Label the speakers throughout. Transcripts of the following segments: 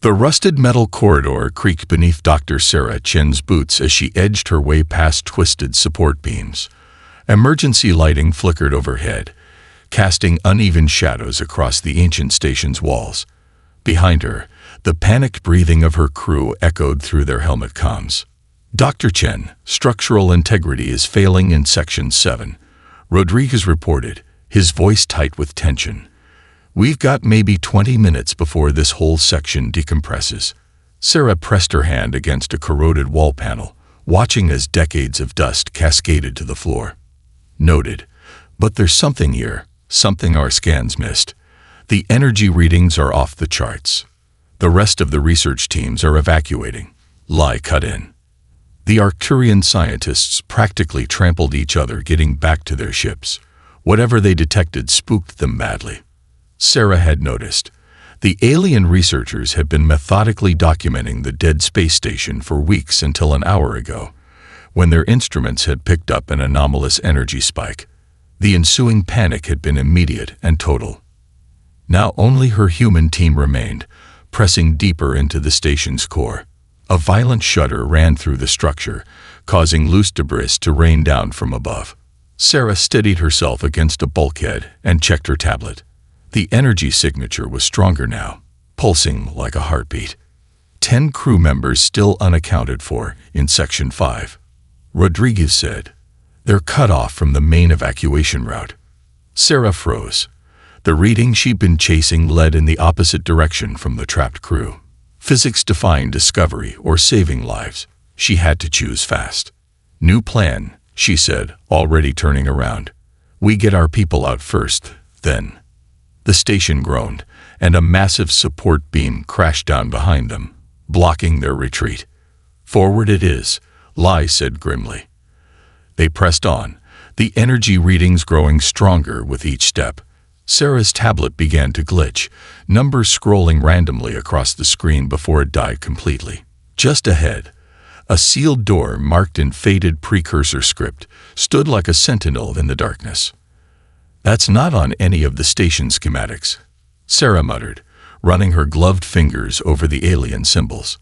Speaker 1: The rusted metal corridor creaked beneath Dr. Sarah Chen's boots as she edged her way past twisted support beams. Emergency lighting flickered overhead, casting uneven shadows across the ancient station's walls. Behind her, the panicked breathing of her crew echoed through their helmet comms. "Dr. Chen, structural integrity is failing in Section 7, Rodriguez reported, his voice tight with tension. "We've got maybe 20 minutes before this whole section decompresses." Sarah pressed her hand against a corroded wall panel, watching as decades of dust cascaded to the floor. "Noted. But there's something here, something our scans missed. The energy readings are off the charts. The rest of the research teams are evacuating." Lai cut in. The Arcturian scientists practically trampled each other getting back to their ships. Whatever they detected spooked them badly. Sarah had noticed. The alien researchers had been methodically documenting the dead space station for weeks until an hour ago, when their instruments had picked up an anomalous energy spike. The ensuing panic had been immediate and total. Now only her human team remained, pressing deeper into the station's core. A violent shudder ran through the structure, causing loose debris to rain down from above. Sarah steadied herself against a bulkhead and checked her tablet. The energy signature was stronger now, pulsing like a heartbeat. 10 crew members still unaccounted for in Section 5. Rodriguez said, "They're cut off from the main evacuation route." Sarah froze. The reading she'd been chasing led in the opposite direction from the trapped crew. Physics-defying discovery or saving lives. She had to choose fast. "New plan," she said, already turning around. "We get our people out first, then." The station groaned, and a massive support beam crashed down behind them, blocking their retreat. "Forward it is," Lai said grimly. They pressed on, the energy readings growing stronger with each step. Sarah's tablet began to glitch, numbers scrolling randomly across the screen before it died completely. Just ahead, a sealed door marked in faded precursor script stood like a sentinel in the darkness. "That's not on any of the station schematics," Sarah muttered, running her gloved fingers over the alien symbols.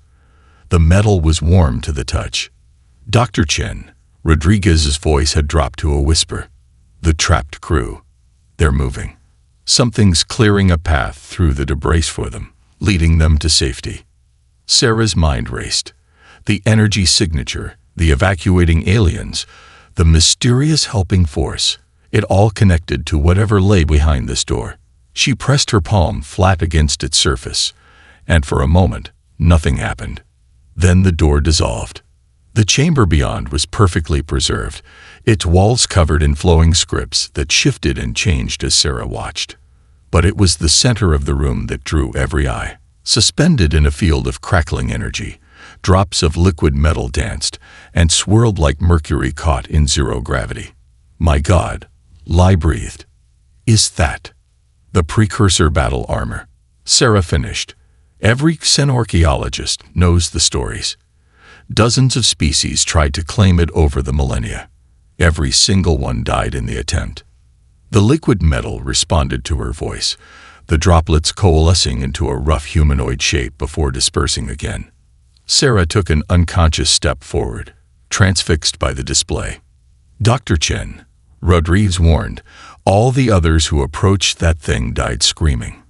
Speaker 1: The metal was warm to the touch. "Dr. Chen," Rodriguez's voice had dropped to a whisper. "The trapped crew. They're moving. Something's clearing a path through the debris for them, leading them to safety." Sarah's mind raced. The energy signature, the evacuating aliens, the mysterious helping force. It all connected to whatever lay behind this door. She pressed her palm flat against its surface, and for a moment, nothing happened. Then the door dissolved. The chamber beyond was perfectly preserved, its walls covered in flowing scripts that shifted and changed as Sarah watched. But it was the center of the room that drew every eye. Suspended in a field of crackling energy, drops of liquid metal danced and swirled like mercury caught in zero gravity. "My God," Lai breathed. "Is that the precursor battle armor?" Sarah finished. Every xenorchaeologist knows the stories. Dozens of species tried to claim it over the millennia. Every single one died in the attempt. The liquid metal responded to her voice, the droplets coalescing into a rough humanoid shape before dispersing again. Sarah took an unconscious step forward, transfixed by the display. "Dr. Chen," Rodriguez warned, all the others who approached that thing died screaming.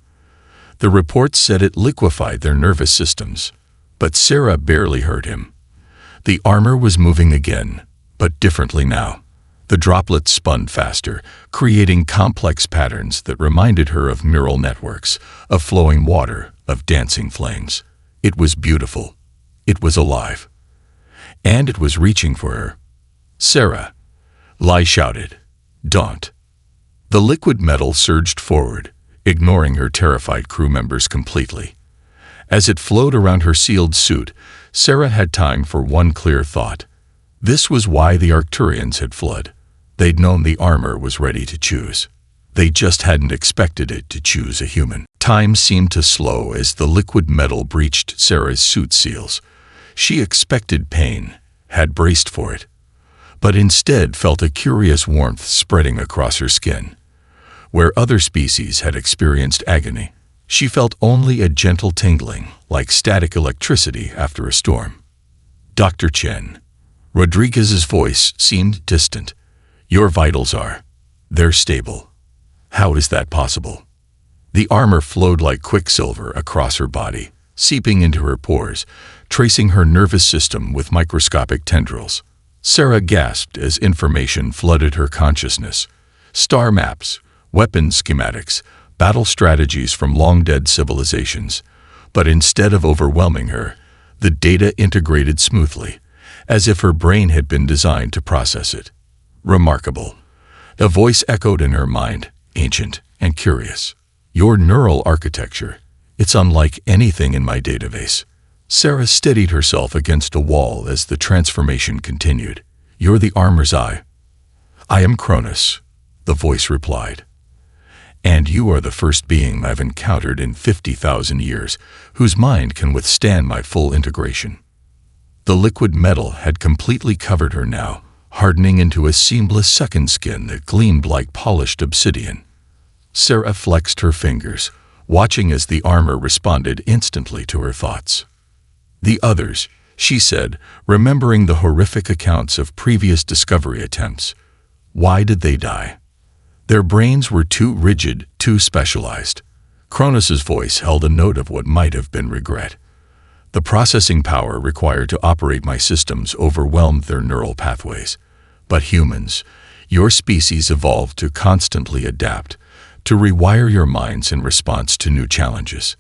Speaker 1: The reports said it liquefied their nervous systems, but Sarah barely heard him. The armor was moving again, but differently now. The droplets spun faster, creating complex patterns that reminded her of neural networks, of flowing water, of dancing flames. It was beautiful. It was alive. And it was reaching for her. "Sarah," Lai shouted, "don't." The liquid metal surged forward, ignoring her terrified crew members completely. As it flowed around her sealed suit, Sarah had time for one clear thought. This was why the Arcturians had fled. They'd known the armor was ready to choose. They just hadn't expected it to choose a human. Time seemed to slow as the liquid metal breached Sarah's suit seals. She expected pain, had braced for it, but instead felt a curious warmth spreading across her skin. Where other species had experienced agony, She felt only a gentle tingling, like static electricity after a storm. "Dr. Chen." Rodriguez's voice seemed distant. "Your vitals are. They're stable. How is that possible?" The armor flowed like quicksilver across her body, seeping into her pores, tracing her nervous system with microscopic tendrils. Sarah gasped as information flooded her consciousness. Star maps, weapon schematics, battle strategies from long-dead civilizations. But instead of overwhelming her, the data integrated smoothly, as if her brain had been designed to process it. "Remarkable." A voice echoed in her mind, ancient and curious. "Your neural architecture, it's unlike anything in my database." Sarah steadied herself against a wall as the transformation continued. "You're the armor's eye." "I am Cronus," the voice replied. "And you are the first being I've encountered in 50,000 years whose mind can withstand my full integration." The liquid metal had completely covered her now, hardening into a seamless second skin that gleamed like polished obsidian. Sarah flexed her fingers, watching as the armor responded instantly to her thoughts. "The others," she said, remembering the horrific accounts of previous discovery attempts. "Why did they die?" "Their brains were too rigid, too specialized." Cronus's voice held a note of what might have been regret. "The processing power required to operate my systems overwhelmed their neural pathways. But humans, your species evolved to constantly adapt, to rewire your minds in response to new challenges.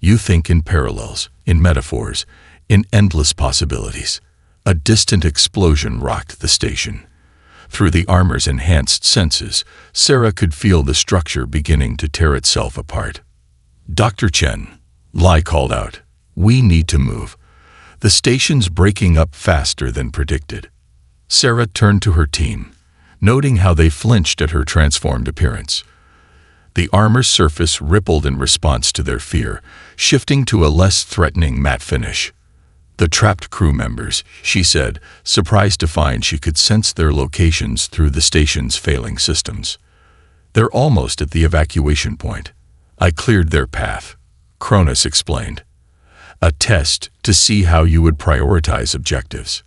Speaker 1: You think in parallels, in metaphors, in endless possibilities." A distant explosion rocked the station. Through the armor's enhanced senses, Sarah could feel the structure beginning to tear itself apart. "Dr. Chen," Lai called out, "we need to move. The station's breaking up faster than predicted." Sarah turned to her team, noting how they flinched at her transformed appearance. The armor's surface rippled in response to their fear, shifting to a less threatening matte finish. "The trapped crew members," she said, surprised to find she could sense their locations through the station's failing systems. "They're almost at the evacuation point. I cleared their path," Cronus explained. "A test to see how you would prioritize objectives.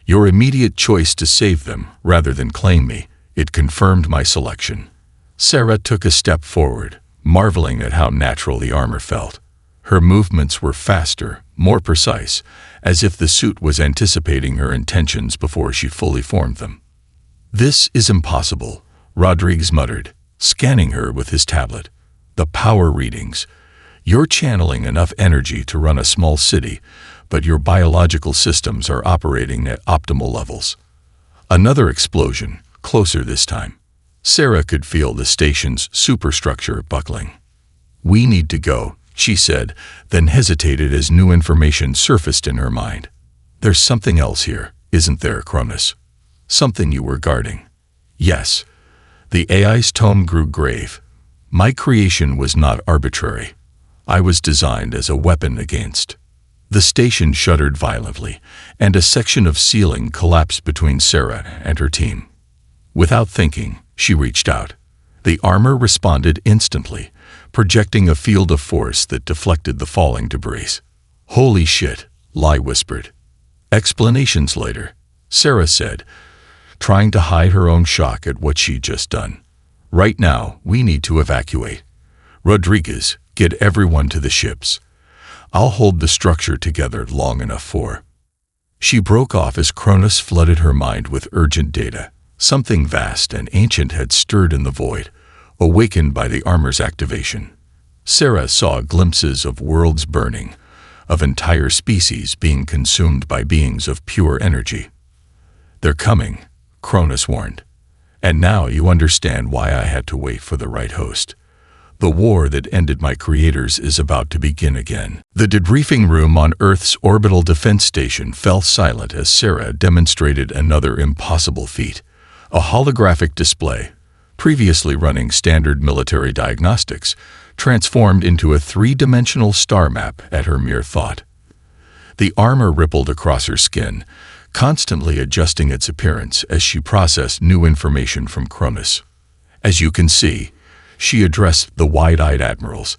Speaker 1: Your immediate choice to save them rather than claim me, it confirmed my selection." Sarah took a step forward, marveling at how natural the armor felt. Her movements were faster, more precise, as if the suit was anticipating her intentions before she fully formed them. "This is impossible," Rodriguez muttered, scanning her with his tablet. "The power readings. You're channeling enough energy to run a small city, but your biological systems are operating at optimal levels." Another explosion, closer this time. Sarah could feel the station's superstructure buckling. "We need to go," she said, then hesitated as new information surfaced in her mind. "There's something else here, isn't there, Cronus? Something you were guarding." "Yes." The AI's tone grew grave. "My creation was not arbitrary. I was designed as a weapon against." The station shuddered violently, and a section of ceiling collapsed between Sarah and her team. Without thinking, she reached out. The armor responded instantly, projecting a field of force that deflected the falling debris. "Holy shit," Lai whispered. "Explanations later," Sarah said, trying to hide her own shock at what she'd just done. "Right now, we need to evacuate. Rodriguez, get everyone to the ships. I'll hold the structure together long enough for." She broke off as Cronus flooded her mind with urgent data. Something vast and ancient had stirred in the void, awakened by the armor's activation. Sarah saw glimpses of worlds burning, of entire species being consumed by beings of pure energy. "They're coming," Cronus warned. "And now you understand why I had to wait for the right host. The war that ended my creators is about to begin again." The debriefing room on Earth's orbital defense station fell silent as Sarah demonstrated another impossible feat. A holographic display, previously running standard military diagnostics, transformed into a three-dimensional star map at her mere thought. The armor rippled across her skin, constantly adjusting its appearance as she processed new information from Cronus. "As you can see," she addressed the wide-eyed admirals,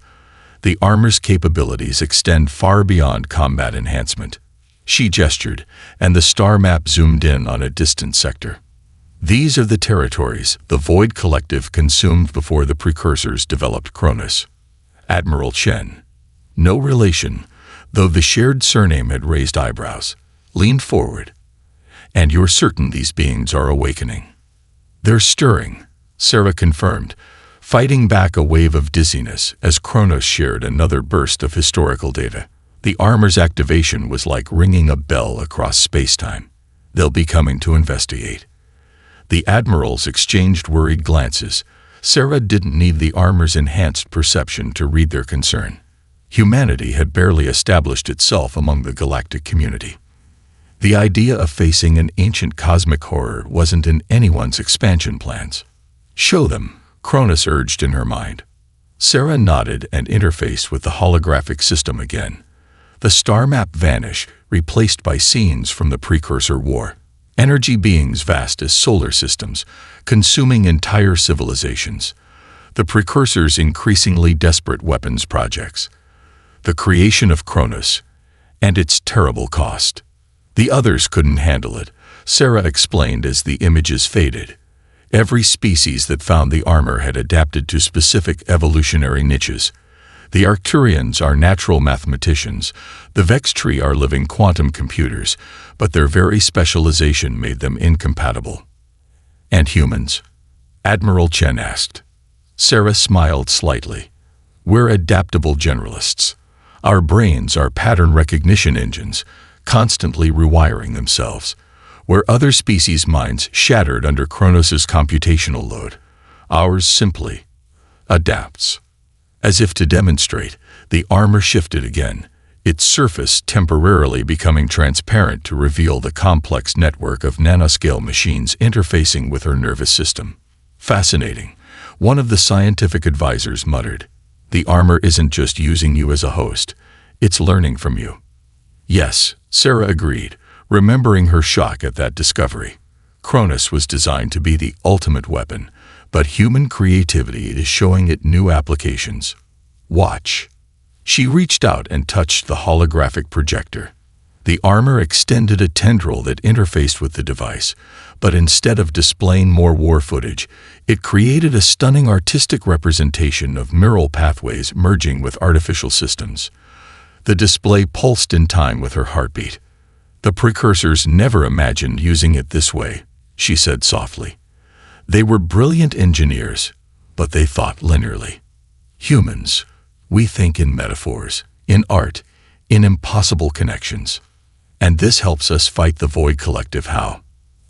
Speaker 1: The armor's capabilities extend far beyond combat enhancement. She gestured, and the star map zoomed in on a distant sector. These are the territories the Void Collective consumed before the Precursors developed Cronus. Admiral Chen, no relation, though the shared surname had raised eyebrows, leaned forward. And you're certain these beings are awakening? They're stirring, Sarah confirmed, fighting back a wave of dizziness as Cronus shared another burst of historical data. The armor's activation was like ringing a bell across space-time. They'll be coming to investigate. The admirals exchanged worried glances. Sarah didn't need the armor's enhanced perception to read their concern. Humanity had barely established itself among the galactic community. The idea of facing an ancient cosmic horror wasn't in anyone's expansion plans. Show them, Cronus urged in her mind. Sarah nodded and interfaced with the holographic system again. The star map vanished, replaced by scenes from the Precursor War. Energy beings vast as solar systems, consuming entire civilizations. The Precursors' increasingly desperate weapons projects. The creation of Cronus, and its terrible cost. The others couldn't handle it, Sarah explained as the images faded. Every species that found the armor had adapted to specific evolutionary niches. The Arcturians are natural mathematicians, the Vextree are living quantum computers, but their very specialization made them incompatible. And humans? Admiral Chen asked. Sarah smiled slightly. We're adaptable generalists. Our brains are pattern recognition engines, constantly rewiring themselves. Where other species' minds shattered under Kronos' computational load, ours simply adapts. As if to demonstrate, the armor shifted again, its surface temporarily becoming transparent to reveal the complex network of nanoscale machines interfacing with her nervous system. Fascinating, one of the scientific advisors muttered. The armor isn't just using you as a host, it's learning from you. Yes, Sarah agreed, remembering her shock at that discovery. Cronus was designed to be the ultimate weapon, but human creativity is showing it new applications. Watch. She reached out and touched the holographic projector. The armor extended a tendril that interfaced with the device, but instead of displaying more war footage, it created a stunning artistic representation of neural pathways merging with artificial systems. The display pulsed in time with her heartbeat. The Precursors never imagined using it this way, she said softly. They were brilliant engineers, but they thought linearly. Humans, we think in metaphors, in art, in impossible connections. And this helps us fight the Void Collective how?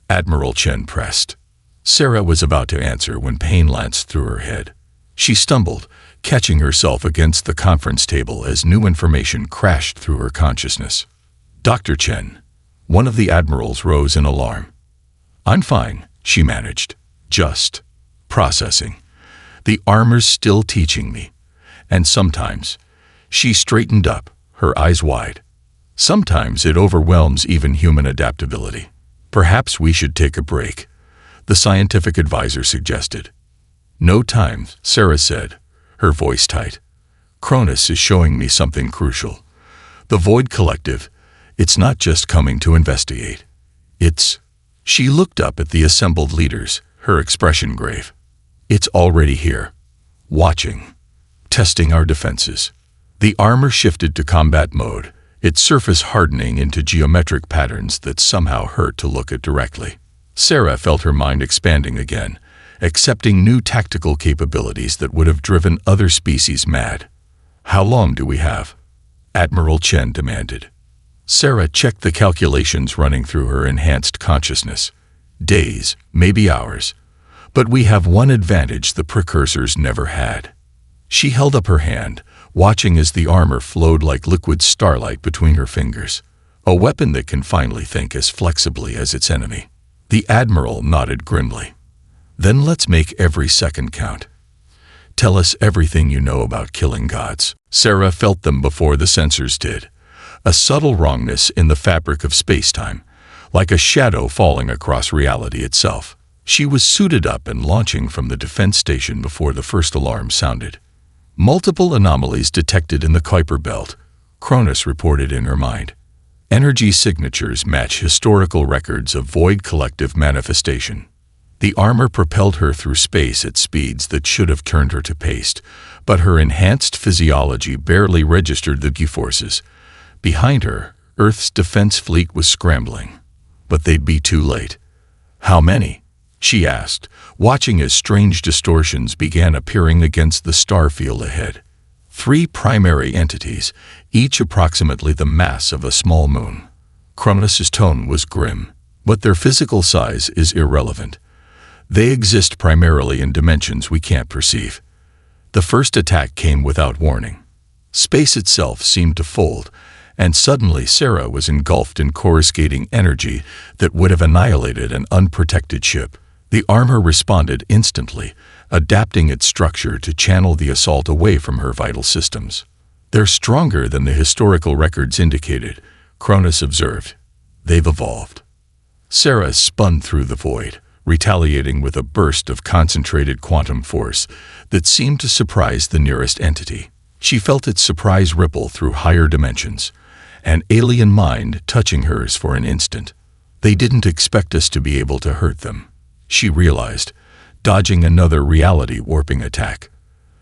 Speaker 1: Admiral Chen pressed. Sarah was about to answer when pain lanced through her head. She stumbled, catching herself against the conference table as new information crashed through her consciousness. Dr. Chen, one of the admirals rose in alarm. I'm fine, she managed. Just processing. The armor's still teaching me. And sometimes, she straightened up, her eyes wide. Sometimes it overwhelms even human adaptability. Perhaps we should take a break, the scientific advisor suggested. No time, Sarah said, her voice tight. Cronus is showing me something crucial. The Void Collective, it's not just coming to investigate. It's... She looked up at the assembled leaders, her expression grave. It's already here. Watching. Testing our defenses. The armor shifted to combat mode, its surface hardening into geometric patterns that somehow hurt to look at directly. Sarah felt her mind expanding again, accepting new tactical capabilities that would have driven other species mad. How long do we have? Admiral Chen demanded. Sarah checked the calculations running through her enhanced consciousness. Days, maybe hours. But we have one advantage the Precursors never had. She held up her hand, watching as the armor flowed like liquid starlight between her fingers. A weapon that can finally think as flexibly as its enemy. The Admiral nodded grimly. Then let's make every second count. Tell us everything you know about killing gods. Sarah felt them before the sensors did. A subtle wrongness in the fabric of space-time, like a shadow falling across reality itself. She was suited up and launching from the defense station before the first alarm sounded. Multiple anomalies detected in the Kuiper belt, Cronus reported in her mind. Energy signatures match historical records of void collective manifestation. The armor propelled her through space at speeds that should have turned her to paste, but her enhanced physiology barely registered the G-forces. Behind her, Earth's defense fleet was scrambling. But they'd be too late. "How many?" she asked, watching as strange distortions began appearing against the star field ahead. 3 primary entities, each approximately the mass of a small moon. Cronus's tone was grim, but their physical size is irrelevant. They exist primarily in dimensions we can't perceive. The first attack came without warning. Space itself seemed to fold, and suddenly Sarah was engulfed in coruscating energy that would have annihilated an unprotected ship. The armor responded instantly, adapting its structure to channel the assault away from her vital systems. "They're stronger than the historical records indicated," Cronus observed. "They've evolved." Sarah spun through the void, retaliating with a burst of concentrated quantum force that seemed to surprise the nearest entity. She felt its surprise ripple through higher dimensions, an alien mind touching hers for an instant. "They didn't expect us to be able to hurt them," she realized, dodging another reality-warping attack.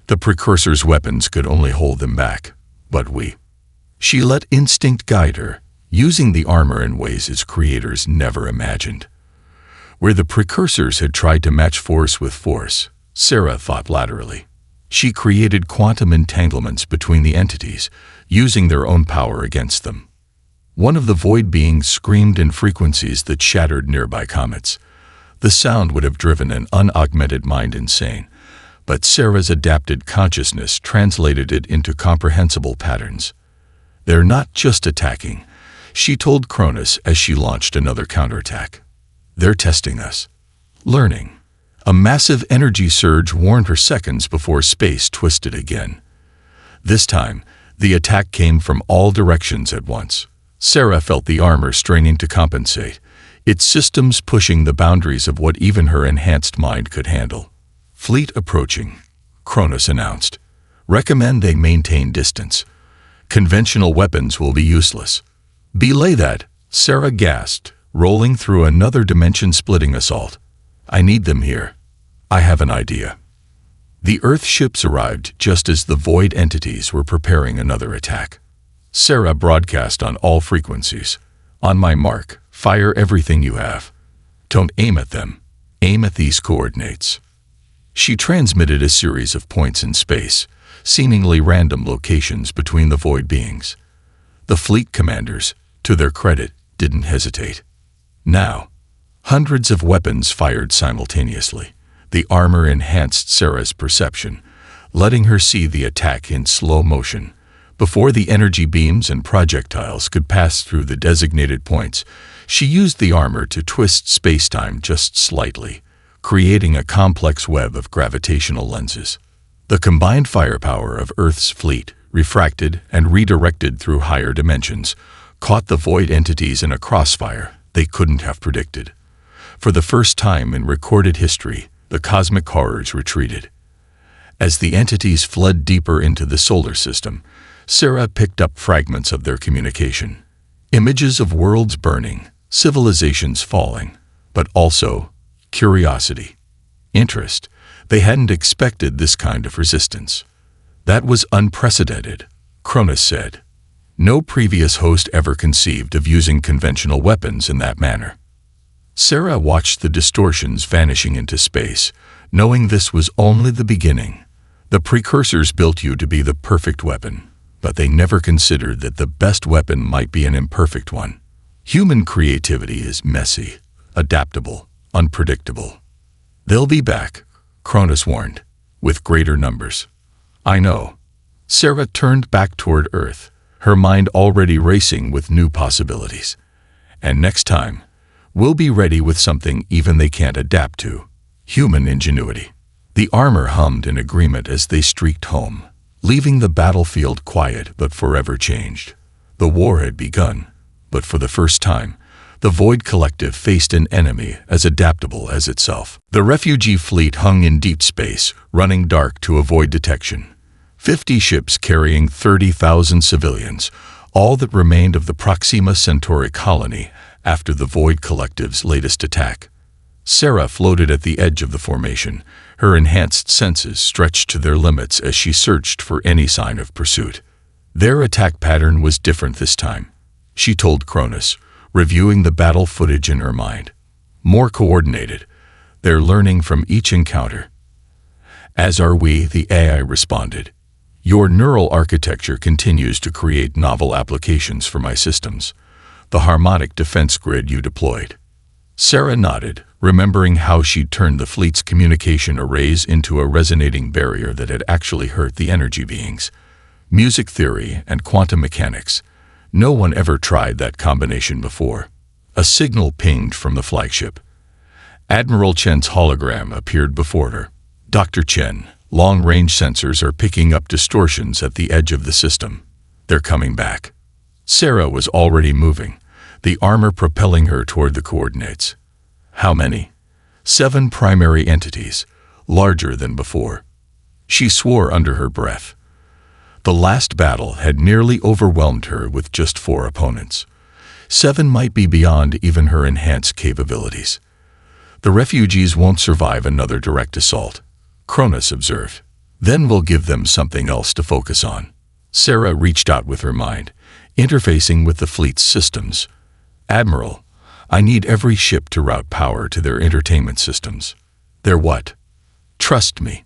Speaker 1: The Precursor's weapons could only hold them back, but we. She let instinct guide her, using the armor in ways its creators never imagined. Where the Precursors had tried to match force with force, Sarah thought laterally. She created quantum entanglements between the entities, using their own power against them. One of the void beings screamed in frequencies that shattered nearby comets. The sound would have driven an unaugmented mind insane, but Sarah's adapted consciousness translated it into comprehensible patterns. "They're not just attacking," she told Cronus as she launched another counterattack. "They're testing us. Learning." A massive energy surge warned her seconds before space twisted again. This time, the attack came from all directions at once. Sarah felt the armor straining to compensate, its systems pushing the boundaries of what even her enhanced mind could handle. "Fleet approaching," Cronus announced. "Recommend they maintain distance. Conventional weapons will be useless." "Belay that," Sarah gasped, rolling through another dimension-splitting assault. "I need them here. I have an idea." The Earth ships arrived just as the void entities were preparing another attack. Sarah broadcast on all frequencies. "On my mark, fire everything you have. Don't aim at them. Aim at these coordinates." She transmitted a series of points in space, seemingly random locations between the void beings. The fleet commanders, to their credit, didn't hesitate. Now, hundreds of weapons fired simultaneously. The armor enhanced Sarah's perception, letting her see the attack in slow motion. Before the energy beams and projectiles could pass through the designated points, she used the armor to twist space-time just slightly, creating a complex web of gravitational lenses. The combined firepower of Earth's fleet, refracted and redirected through higher dimensions, caught the void entities in a crossfire they couldn't have predicted. For the first time in recorded history, the cosmic horrors retreated. As the entities fled deeper into the solar system, Sarah picked up fragments of their communication. Images of worlds burning, civilizations falling, but also curiosity, interest. They hadn't expected this kind of resistance. "That was unprecedented," Cronus said. "No previous host ever conceived of using conventional weapons in that manner." Sarah watched the distortions vanishing into space, knowing this was only the beginning. The Precursors built you to be the perfect weapon, but they never considered that the best weapon might be an imperfect one. Human creativity is messy, adaptable, unpredictable. "They'll be back," Cronus warned, "with greater numbers." "I know." Sarah turned back toward Earth, her mind already racing with new possibilities. "And next time, we'll be ready with something even they can't adapt to. Human ingenuity." The armor hummed in agreement as they streaked home, leaving the battlefield quiet but forever changed. The war had begun, but for the first time, the Void Collective faced an enemy as adaptable as itself. The refugee fleet hung in deep space, running dark to avoid detection. 50 ships carrying 30,000 civilians, all that remained of the Proxima Centauri colony after the Void Collective's latest attack. Sarah floated at the edge of the formation, her enhanced senses stretched to their limits as she searched for any sign of pursuit. Their attack pattern was different this time, she told Cronus, reviewing the battle footage in her mind. More coordinated. They're learning from each encounter. As are we, the AI responded. Your neural architecture continues to create novel applications for my systems. The harmonic defense grid you deployed. Sarah nodded, remembering how she'd turned the fleet's communication arrays into a resonating barrier that had actually hurt the energy beings. Music theory and quantum mechanics. No one ever tried that combination before. A signal pinged from the flagship. Admiral Chen's hologram appeared before her. Dr. Chen, long-range sensors are picking up distortions at the edge of the system. They're coming back. Sarah was already moving, the armor propelling her toward the coordinates. How many? 7 primary entities, larger than before. She swore under her breath. The last battle had nearly overwhelmed her with just 4 opponents. 7 might be beyond even her enhanced capabilities. The refugees won't survive another direct assault, Cronus observed. Then we'll give them something else to focus on. Sarah reached out with her mind, interfacing with the fleet's systems. Admiral, I need every ship to route power to their entertainment systems. Their what? Trust me.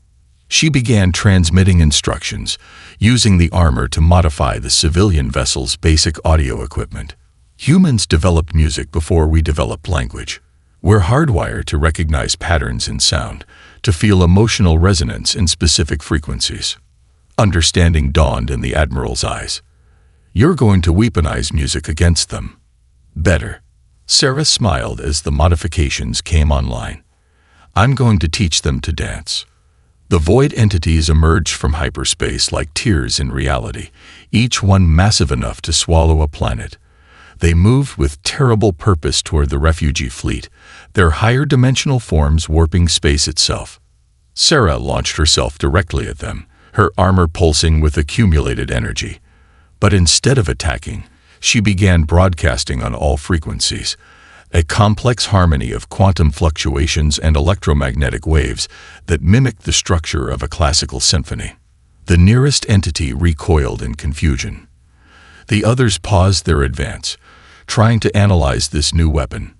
Speaker 1: She began transmitting instructions, using the armor to modify the civilian vessel's basic audio equipment. Humans developed music before we developed language. We're hardwired to recognize patterns in sound, to feel emotional resonance in specific frequencies. Understanding dawned in the Admiral's eyes. You're going to weaponize music against them. Better. Sarah smiled as the modifications came online. I'm going to teach them to dance. The void entities emerged from hyperspace like tears in reality, each one massive enough to swallow a planet. They moved with terrible purpose toward the refugee fleet, their higher dimensional forms warping space itself. Sarah launched herself directly at them, her armor pulsing with accumulated energy. But instead of attacking, she began broadcasting on all frequencies, a complex harmony of quantum fluctuations and electromagnetic waves that mimicked the structure of a classical symphony. The nearest entity recoiled in confusion. The others paused their advance, trying to analyze this new weapon.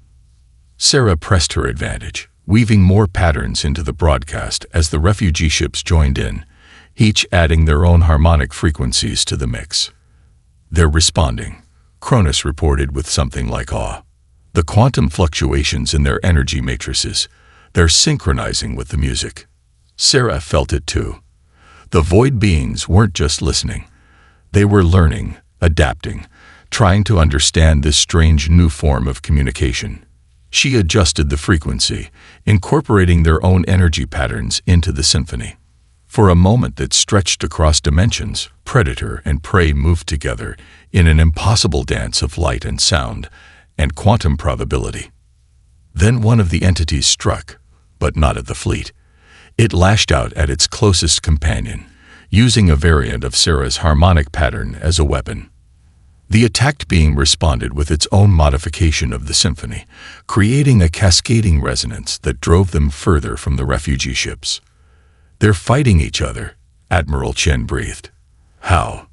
Speaker 1: Sarah pressed her advantage, weaving more patterns into the broadcast as the refugee ships joined in, each adding their own harmonic frequencies to the mix. They're responding, Cronus reported with something like awe. The quantum fluctuations in their energy matrices, they're synchronizing with the music. Sarah felt it too. The void beings weren't just listening. They were learning, adapting, trying to understand this strange new form of communication. She adjusted the frequency, incorporating their own energy patterns into the symphony. For a moment that stretched across dimensions, predator and prey moved together in an impossible dance of light and sound, and quantum probability. Then one of the entities struck, but not at the fleet. It lashed out at its closest companion, using a variant of Sarah's harmonic pattern as a weapon. The attacked being responded with its own modification of the symphony, creating a cascading resonance that drove them further from the refugee ships. They're fighting each other, Admiral Chen breathed. How?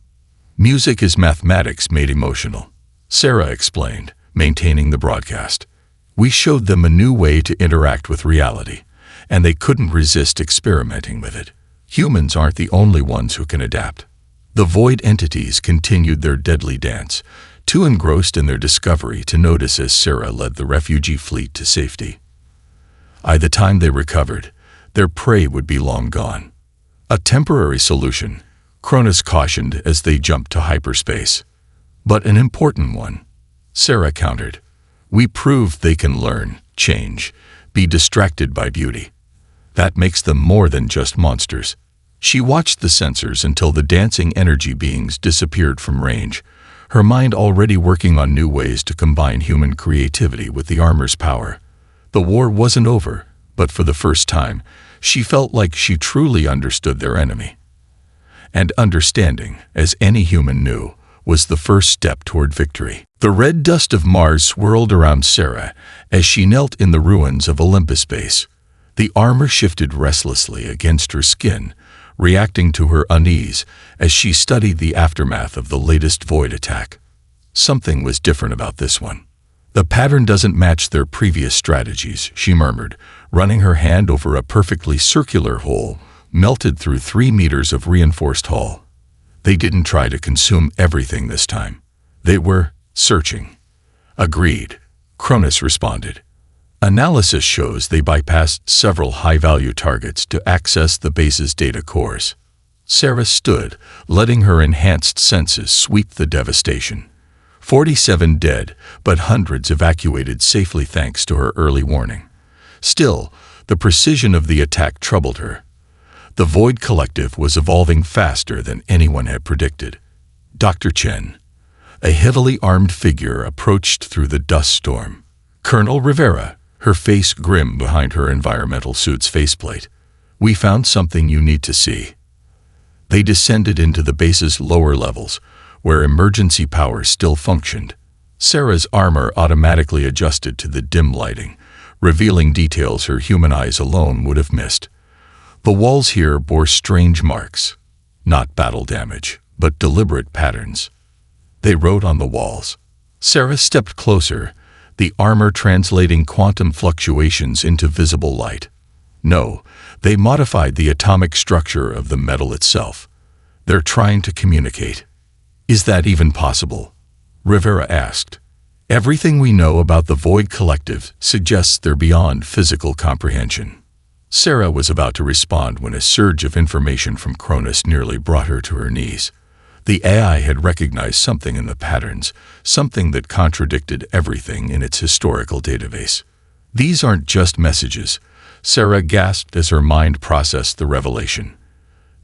Speaker 1: Music is mathematics made emotional, Sarah explained, maintaining the broadcast. We showed them a new way to interact with reality, and they couldn't resist experimenting with it. Humans aren't the only ones who can adapt. The void entities continued their deadly dance, too engrossed in their discovery to notice as Sarah led the refugee fleet to safety. By the time they recovered, their prey would be long gone. A temporary solution, Cronus cautioned as they jumped to hyperspace. But an important one, Sarah countered. We proved they can learn, change, be distracted by beauty. That makes them more than just monsters. She watched the sensors until the dancing energy beings disappeared from range, her mind already working on new ways to combine human creativity with the armor's power. The war wasn't over, but for the first time, she felt like she truly understood their enemy. and understanding, as any human knew, was the first step toward victory. The red dust of Mars swirled around Sarah as she knelt in the ruins of Olympus Base. The armor shifted restlessly against her skin, reacting to her unease as she studied the aftermath of the latest void attack. Something was different about this one. The pattern doesn't match their previous strategies, she murmured, running her hand over a perfectly circular hole, melted through 3 meters of reinforced hull. They didn't try to consume everything this time. They were searching. Agreed, Cronus responded. Analysis shows they bypassed several high-value targets to access the base's data cores. Sarah stood, letting her enhanced senses sweep the devastation. 47 dead, but hundreds evacuated safely thanks to her early warning. Still, the precision of the attack troubled her. The Void Collective was evolving faster than anyone had predicted. Dr. Chen, a heavily armed figure, approached through the dust storm. Colonel Rivera, her face grim behind her environmental suit's faceplate. We found something you need to see. They descended into the base's lower levels, where emergency power still functioned. Sarah's armor automatically adjusted to the dim lighting, revealing details her human eyes alone would have missed. The walls here bore strange marks, not battle damage, but deliberate patterns. They wrote on the walls. Sarah stepped closer, the armor translating quantum fluctuations into visible light. No, they modified the atomic structure of the metal itself. They're trying to communicate. Is that even possible? Rivera asked. Everything we know about the Void Collective suggests they're beyond physical comprehension. Sarah was about to respond when a surge of information from Cronus nearly brought her to her knees. The AI had recognized something in the patterns, something that contradicted everything in its historical database. These aren't just messages, Sarah gasped as her mind processed the revelation.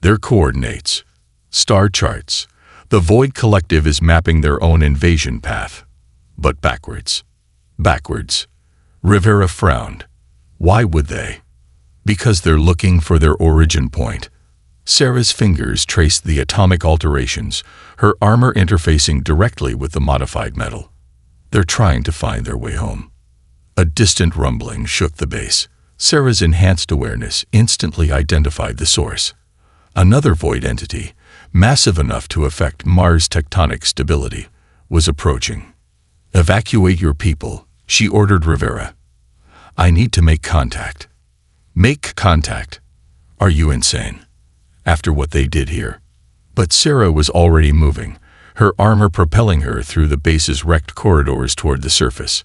Speaker 1: They're coordinates, star charts. The Void Collective is mapping their own invasion path. But backwards. Backwards. Rivera frowned. Why would they? Because they're looking for their origin point. Sarah's fingers traced the atomic alterations, her armor interfacing directly with the modified metal. They're trying to find their way home. A distant rumbling shook the base. Sarah's enhanced awareness instantly identified the source. Another void entity, massive enough to affect Mars' tectonic stability, was approaching. Evacuate your people, she ordered Rivera. I need to make contact. Make contact. Are you insane? After what they did here. But Sarah was already moving, her armor propelling her through the base's wrecked corridors toward the surface.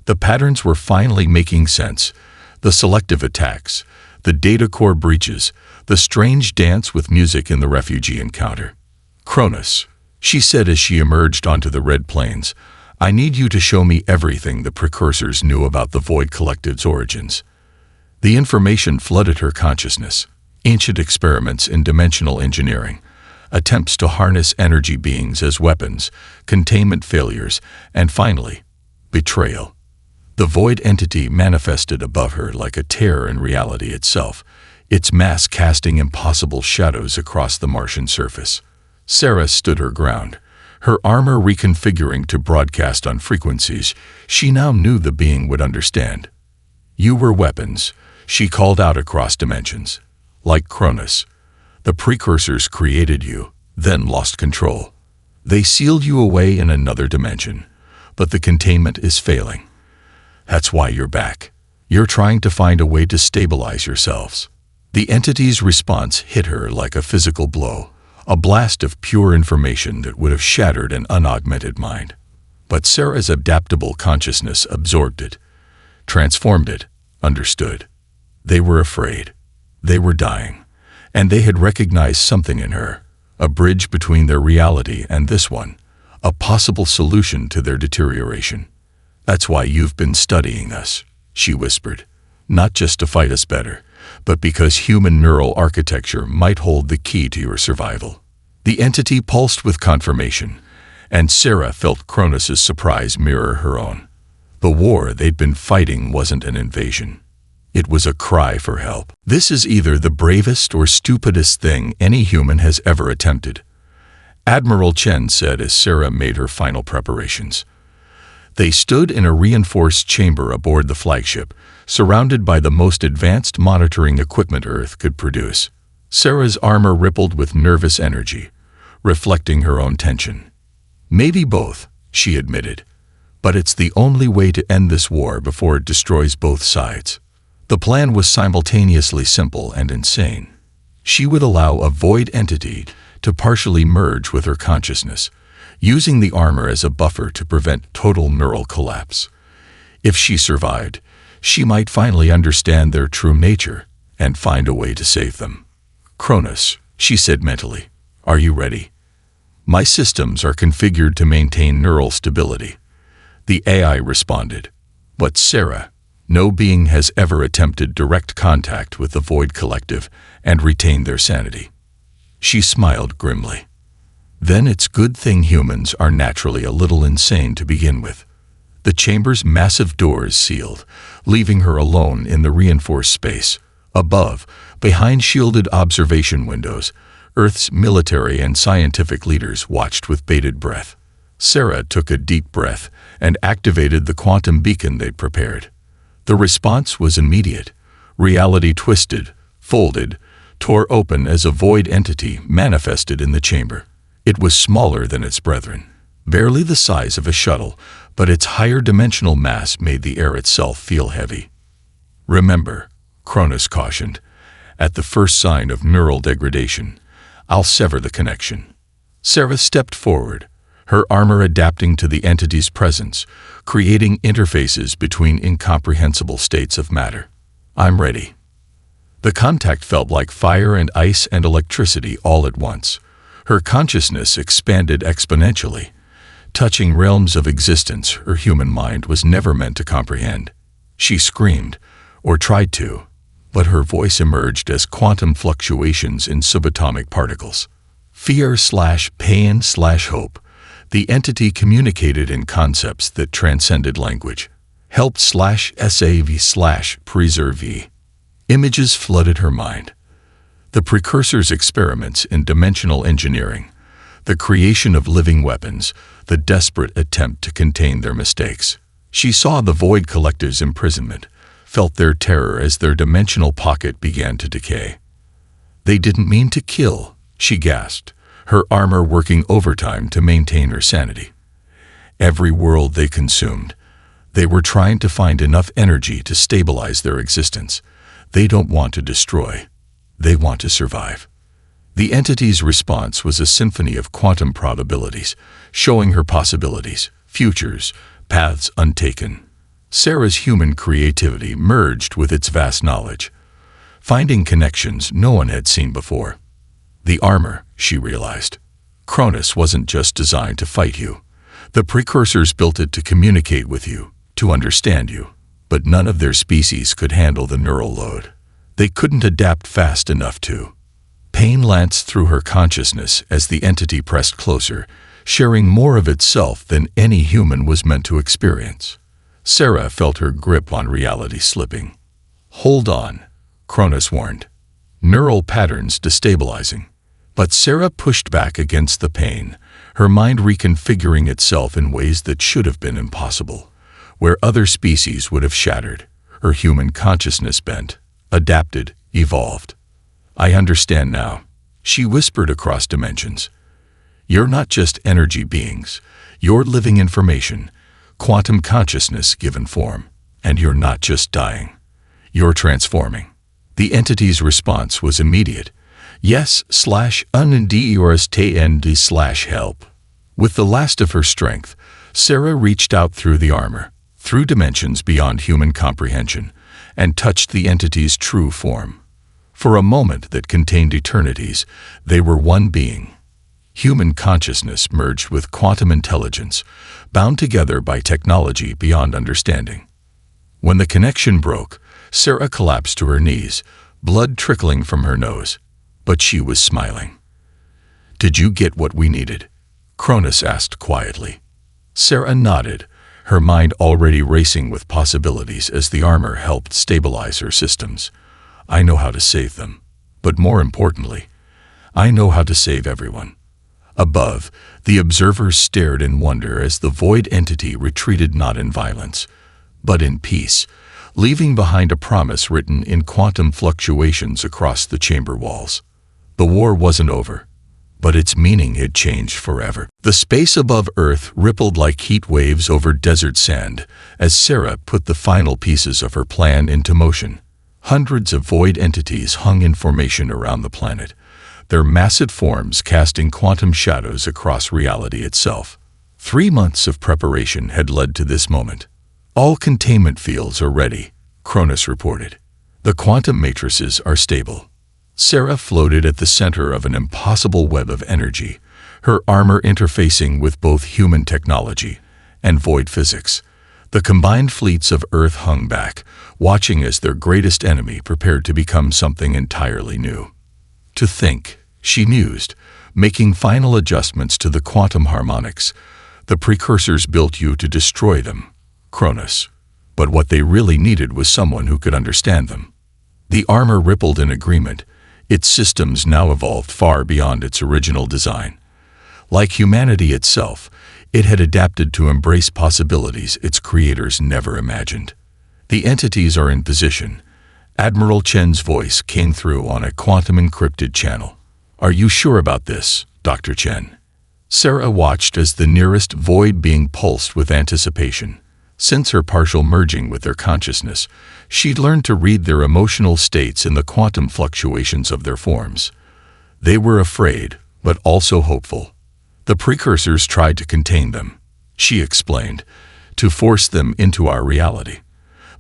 Speaker 1: The patterns were finally making sense. The selective attacks, the data core breaches, the strange dance with music in the refugee encounter. Cronus, she said as she emerged onto the red plains, I need you to show me everything the precursors knew about the Void Collective's origins. The information flooded her consciousness. Ancient experiments in dimensional engineering, attempts to harness energy beings as weapons, containment failures, and finally, betrayal. The void entity manifested above her like a terror in reality itself, its mass casting impossible shadows across the Martian surface. Sarah stood her ground, her armor reconfiguring to broadcast on frequencies she now knew the being would understand. You were weapons, she called out across dimensions. Like Cronus, the precursors created you, then lost control. They sealed you away in another dimension, but the containment is failing. That's why you're back. You're trying to find a way to stabilize yourselves. The entity's response hit her like a physical blow, a blast of pure information that would have shattered an unaugmented mind. But Sarah's adaptable consciousness absorbed it, transformed it, understood. They were afraid. They were dying, and they had recognized something in her, a bridge between their reality and this one, a possible solution to their deterioration. That's why you've been studying us, she whispered, not just to fight us better, but because human neural architecture might hold the key to your survival. The entity pulsed with confirmation, and Sarah felt Cronus's surprise mirror her own. The war they'd been fighting wasn't an invasion. It was a cry for help. This is either the bravest or stupidest thing any human has ever attempted, Admiral Chen said as Sarah made her final preparations. They stood in a reinforced chamber aboard the flagship, surrounded by the most advanced monitoring equipment Earth could produce. Sarah's armor rippled with nervous energy, reflecting her own tension. Maybe both, she admitted, but it's the only way to end this war before it destroys both sides. The plan was simultaneously simple and insane. She would allow a void entity to partially merge with her consciousness, using the armor as a buffer to prevent total neural collapse. If she survived, she might finally understand their true nature and find a way to save them. Cronus, she said mentally, are you ready? My systems are configured to maintain neural stability. The AI responded. But Sarah, no being has ever attempted direct contact with the Void Collective and retained their sanity. She smiled grimly. Then it's good thing humans are naturally a little insane to begin with. The chamber's massive doors sealed, leaving her alone in the reinforced space. Above, behind shielded observation windows, Earth's military and scientific leaders watched with bated breath. Sarah took a deep breath and activated the quantum beacon they'd prepared. The response was immediate. Reality twisted, folded, tore open as a void entity manifested in the chamber. It was smaller than its brethren, barely the size of a shuttle, but its higher dimensional mass made the air itself feel heavy. Remember, Cronus cautioned, at the first sign of neural degradation, I'll sever the connection. Sarah stepped forward, her armor adapting to the entity's presence, creating interfaces between incomprehensible states of matter. I'm ready. The contact felt like fire and ice and electricity all at once. Her consciousness expanded exponentially, touching realms of existence her human mind was never meant to comprehend. She screamed, or tried to, but her voice emerged as quantum fluctuations in subatomic particles. Fear/pain/hope. The entity communicated in concepts that transcended language. Help/save/preserve. Images flooded her mind. The precursors' experiments in dimensional engineering, the creation of living weapons, the desperate attempt to contain their mistakes. She saw the Void Collective's imprisonment, felt their terror as their dimensional pocket began to decay. They didn't mean to kill, she gasped, her armor working overtime to maintain her sanity. Every world they consumed, they were trying to find enough energy to stabilize their existence. They don't want to destroy. They want to survive. The entity's response was a symphony of quantum probabilities, showing her possibilities, futures, paths untaken. Sarah's human creativity merged with its vast knowledge, finding connections no one had seen before. The armor, she realized. Cronus wasn't just designed to fight you. The precursors built it to communicate with you, to understand you. But none of their species could handle the neural load. They couldn't adapt fast enough to. Pain lanced through her consciousness as the entity pressed closer, sharing more of itself than any human was meant to experience. Sarah felt her grip on reality slipping. Hold on, Cronus warned. Neural patterns destabilizing. But Sarah pushed back against the pain, her mind reconfiguring itself in ways that should have been impossible. Where other species would have shattered, her human consciousness bent, adapted, evolved. I understand now, she whispered across dimensions. You're not just energy beings, you're living information, quantum consciousness given form, and you're not just dying, you're transforming. The entity's response was immediate. Yes/unendurstnd/help. With the last of her strength, Sarah reached out through the armor, through dimensions beyond human comprehension, and touched the entity's true form. For a moment that contained eternities, they were one being. Human consciousness merged with quantum intelligence, bound together by technology beyond understanding. When the connection broke, Sarah collapsed to her knees, blood trickling from her nose. But she was smiling. Did you get what we needed? Cronus asked quietly. Sarah nodded, her mind already racing with possibilities as the armor helped stabilize her systems. I know how to save them. But more importantly, I know how to save everyone. Above, the observers stared in wonder as the void entity retreated not in violence, but in peace, leaving behind a promise written in quantum fluctuations across the chamber walls. The war wasn't over, but its meaning had changed forever. The space above Earth rippled like heat waves over desert sand as Sarah put the final pieces of her plan into motion. Hundreds of void entities hung in formation around the planet, their massive forms casting quantum shadows across reality itself. 3 months of preparation had led to this moment. All containment fields are ready, Cronus reported. The quantum matrices are stable. Sarah floated at the center of an impossible web of energy, her armor interfacing with both human technology and void physics. The combined fleets of Earth hung back, watching as their greatest enemy prepared to become something entirely new. To think, she mused, making final adjustments to the quantum harmonics. The precursors built you to destroy them, Cronus. But what they really needed was someone who could understand them. The armor rippled in agreement, its systems now evolved far beyond its original design. Like humanity itself, it had adapted to embrace possibilities its creators never imagined. The entities are in position. Admiral Chen's voice came through on a quantum-encrypted channel. Are you sure about this, Dr. Chen? Sarah watched as the nearest void being pulsed with anticipation. Since her partial merging with their consciousness, she'd learned to read their emotional states in the quantum fluctuations of their forms. They were afraid, but also hopeful. The precursors tried to contain them, she explained, to force them into our reality.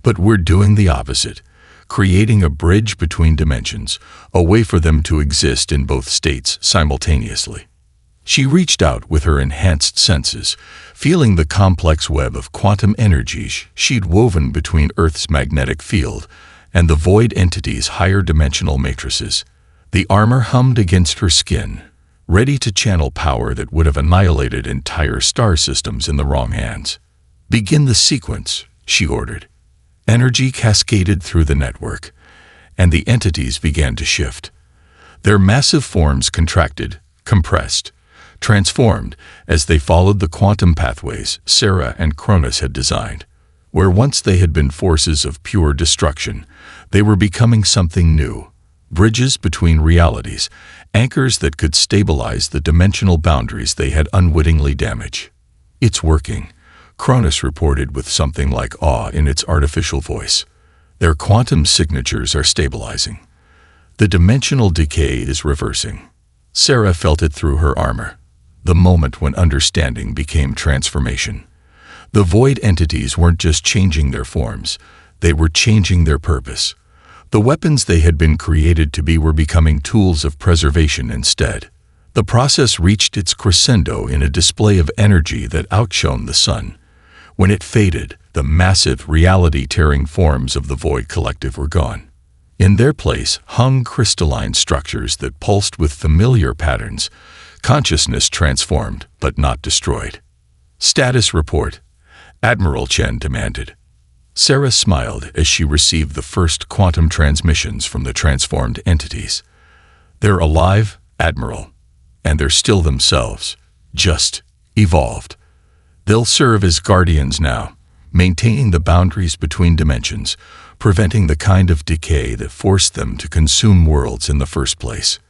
Speaker 1: But we're doing the opposite, creating a bridge between dimensions, a way for them to exist in both states simultaneously. She reached out with her enhanced senses, feeling the complex web of quantum energies she'd woven between Earth's magnetic field and the void entity's higher dimensional matrices. The armor hummed against her skin, ready to channel power that would have annihilated entire star systems in the wrong hands. Begin the sequence, she ordered. Energy cascaded through the network, and the entities began to shift. Their massive forms contracted, compressed, transformed as they followed the quantum pathways Sarah and Cronus had designed. Where once they had been forces of pure destruction, they were becoming something new. Bridges between realities, anchors that could stabilize the dimensional boundaries they had unwittingly damaged. It's working, Cronus reported with something like awe in its artificial voice. Their quantum signatures are stabilizing. The dimensional decay is reversing. Sarah felt it through her armor. The moment when understanding became transformation. The void entities weren't just changing their forms, they were changing their purpose. The weapons they had been created to be were becoming tools of preservation instead. The process reached its crescendo in a display of energy that outshone the sun. When it faded, the massive, reality-tearing forms of the Void Collective were gone. In their place hung crystalline structures that pulsed with familiar patterns, consciousness transformed but not destroyed. Status report, Admiral Chen demanded. Sarah smiled as she received the first quantum transmissions from the transformed entities. They're alive, Admiral, and they're still themselves, just evolved. They'll serve as guardians now, maintaining the boundaries between dimensions, preventing the kind of decay that forced them to consume worlds in the first place.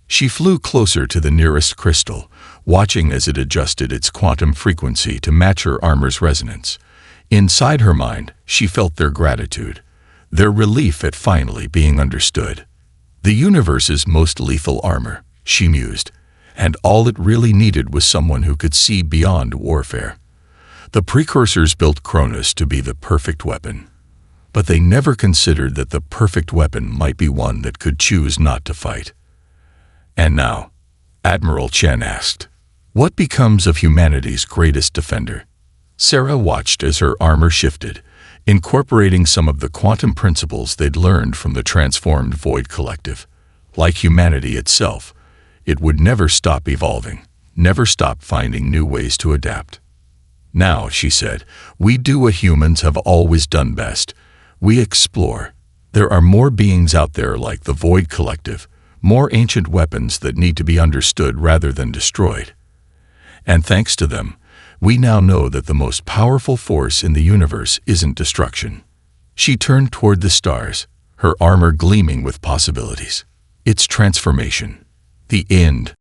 Speaker 1: She flew closer to the nearest crystal, watching as it adjusted its quantum frequency to match her armor's resonance. Inside her mind, she felt their gratitude, their relief at finally being understood. The universe's most lethal armor, she mused, and all it really needed was someone who could see beyond warfare. The precursors built Cronus to be the perfect weapon, but they never considered that the perfect weapon might be one that could choose not to fight. And now, Admiral Chen asked, what becomes of humanity's greatest defender? Sarah watched as her armor shifted, incorporating some of the quantum principles they'd learned from the transformed Void Collective. Like humanity itself, it would never stop evolving, never stop finding new ways to adapt. Now, she said, we do what humans have always done best. We explore. There are more beings out there like the Void Collective, more ancient weapons that need to be understood rather than destroyed. And thanks to them, we now know that the most powerful force in the universe isn't destruction. She turned toward the stars, her armor gleaming with possibilities. It's transformation. The end.